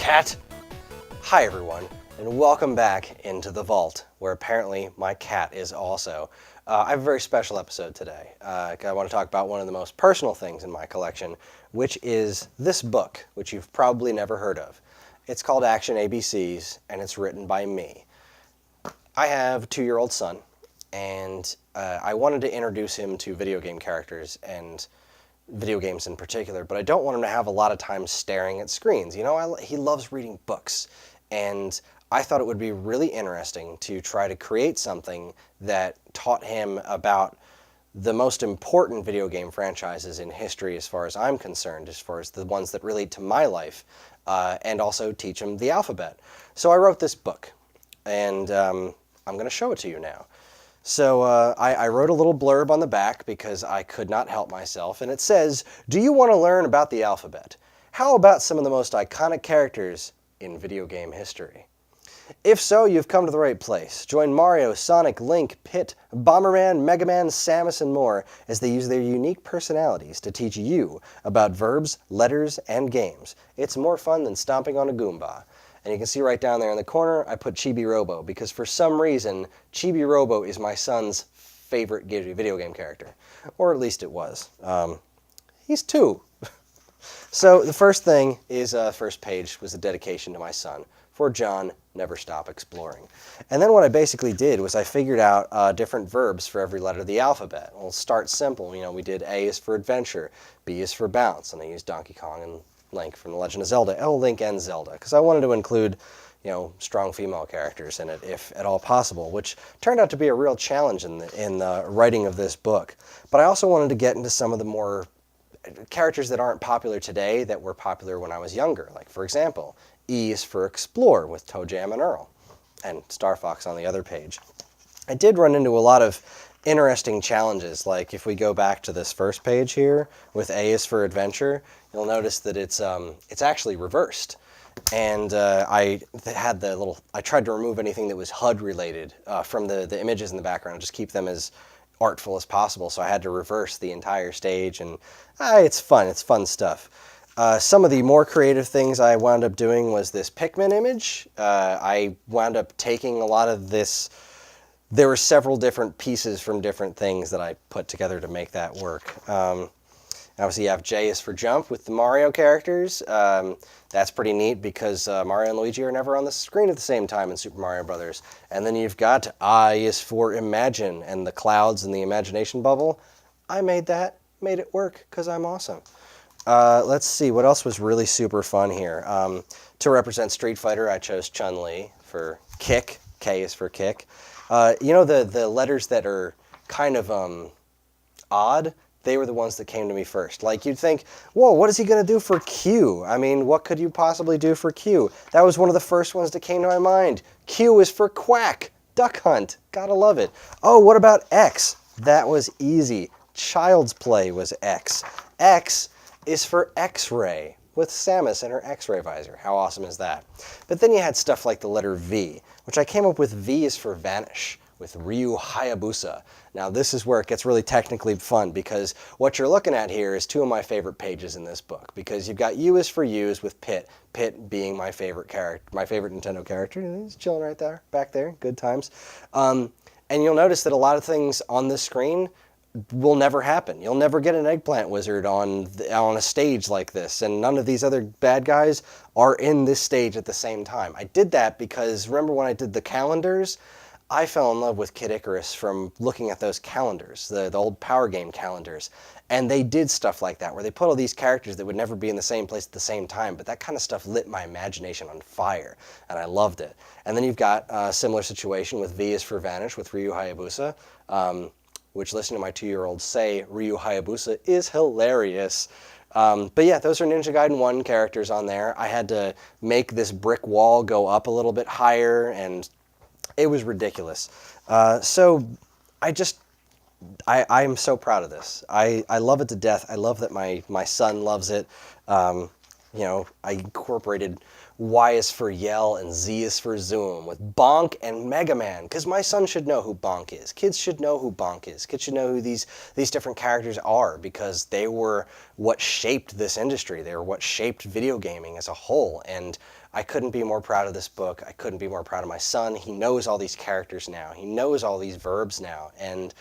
cat! Hi everyone, and welcome back into the vault, where apparently my cat is also. I have a very special episode today. I want to talk about one of the most personal things in my collection, which is this book, which you've probably never heard of. It's called Action ABCs, and it's written by me. I have a 2-year-old son, and I wanted to introduce him to video game characters and video games in particular, but I don't want him to have a lot of time staring at screens. You know, he loves reading books, and I thought it would be really interesting to try to create something that taught him about the most important video game franchises in history as far as I'm concerned, as far as the ones that relate to my life, and also teach him the alphabet. So I wrote this book, and I'm going to show it to you now. So I wrote a little blurb on the back because I could not help myself, and it says, "Do you want to learn about the alphabet? How about some of the most iconic characters in video game history? If so, you've come to the right place. Join Mario, Sonic, Link, Pit, Bomberman, Mega Man, Samus, and more as they use their unique personalities to teach you about verbs, letters, and games. It's more fun than stomping on a Goomba." And you can see right down there in the corner, I put Chibi Robo, because for some reason, Chibi Robo is my son's favorite video game character. Or at least it was. He's 2. So the first thing is, first page was a dedication to my son. For John, never stop exploring. And then what I basically did was I figured out different verbs for every letter of the alphabet. We'll start simple. You know, we did A is for adventure, B is for bounce, and I used Donkey Kong and Link from The Legend of Zelda. Oh, Link and Zelda, because I wanted to include, you know, strong female characters in it, if at all possible, which turned out to be a real challenge in the writing of this book. But I also wanted to get into some of the more characters that aren't popular today that were popular when I was younger. Like, for example, E is for Explore with Toe Jam and Earl, and Star Fox on the other page. I did run into a lot of interesting challenges, like if we go back to this first page here with A is for Adventure, you'll notice that it's actually reversed. And I tried to remove anything that was HUD related from the images in the background, just keep them as artful as possible, so I had to reverse the entire stage, and it's fun stuff. Some of the more creative things I wound up doing was this Pikmin image. I wound up taking a lot of this. There were several different pieces from different things that I put together to make that work. Obviously you have J is for Jump with the Mario characters. That's pretty neat because Mario and Luigi are never on the screen at the same time in Super Mario Brothers. And then you've got I is for Imagine and the clouds and the imagination bubble. I made it work because I'm awesome. Let's see, what else was really super fun here? To represent Street Fighter, I chose Chun-Li for Kick. K is for Kick. You know the letters that are kind of odd? They were the ones that came to me first. Like, you'd think, whoa, what is he going to do for Q? I mean, what could you possibly do for Q? That was one of the first ones that came to my mind. Q is for Quack. Duck Hunt. Gotta love it. Oh, what about X? That was easy. Child's Play was X. X is for X-Ray with Samus and her X-ray visor. How awesome is that? But then you had stuff like the letter V, which I came up with. V is for Vanish with Ryu Hayabusa. Now this is where it gets really technically fun, because what you're looking at here is 2 of my favorite pages in this book, because you've got U is for Use with Pit, Pit being my favorite character, my favorite Nintendo character. He's chilling right there, back there, good times. And you'll notice that a lot of things on this screen will never happen. You'll never get an eggplant wizard on a stage like this, and none of these other bad guys are in this stage at the same time. I did that because, remember when I did the calendars? I fell in love with Kid Icarus from looking at those calendars, the old Power Game calendars. And they did stuff like that, where they put all these characters that would never be in the same place at the same time, but that kind of stuff lit my imagination on fire, and I loved it. And then you've got a similar situation with V is for Vanish with Ryu Hayabusa, which, listening to my 2-year-old say Ryu Hayabusa is hilarious. But yeah, those are Ninja Gaiden 1 characters on there. I had to make this brick wall go up a little bit higher, and it was ridiculous. So I'm so proud of this. I love it to death. I love that my son loves it. You know, I incorporated Y is for Yell and Z is for Zoom with Bonk and Mega Man, because my son should know who Bonk is. Kids should know who Bonk is. Kids should know who these different characters are, because they were what shaped this industry. They were what shaped video gaming as a whole. And I couldn't be more proud of this book. I couldn't be more proud of my son. He knows all these characters now. He knows all these verbs now. And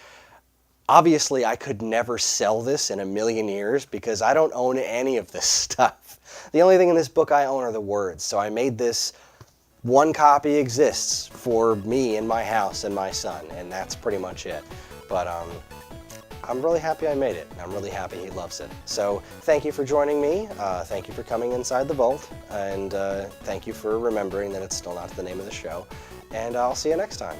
obviously, I could never sell this in a million years because I don't own any of this stuff. The only thing in this book I own are the words. So I made this. One copy exists for me in my house and my son, and that's pretty much it. But I'm really happy I made it, and I'm really happy he loves it. So thank you for joining me. Thank you for coming inside the vault, and thank you for remembering that it's still not the name of the show. And I'll see you next time.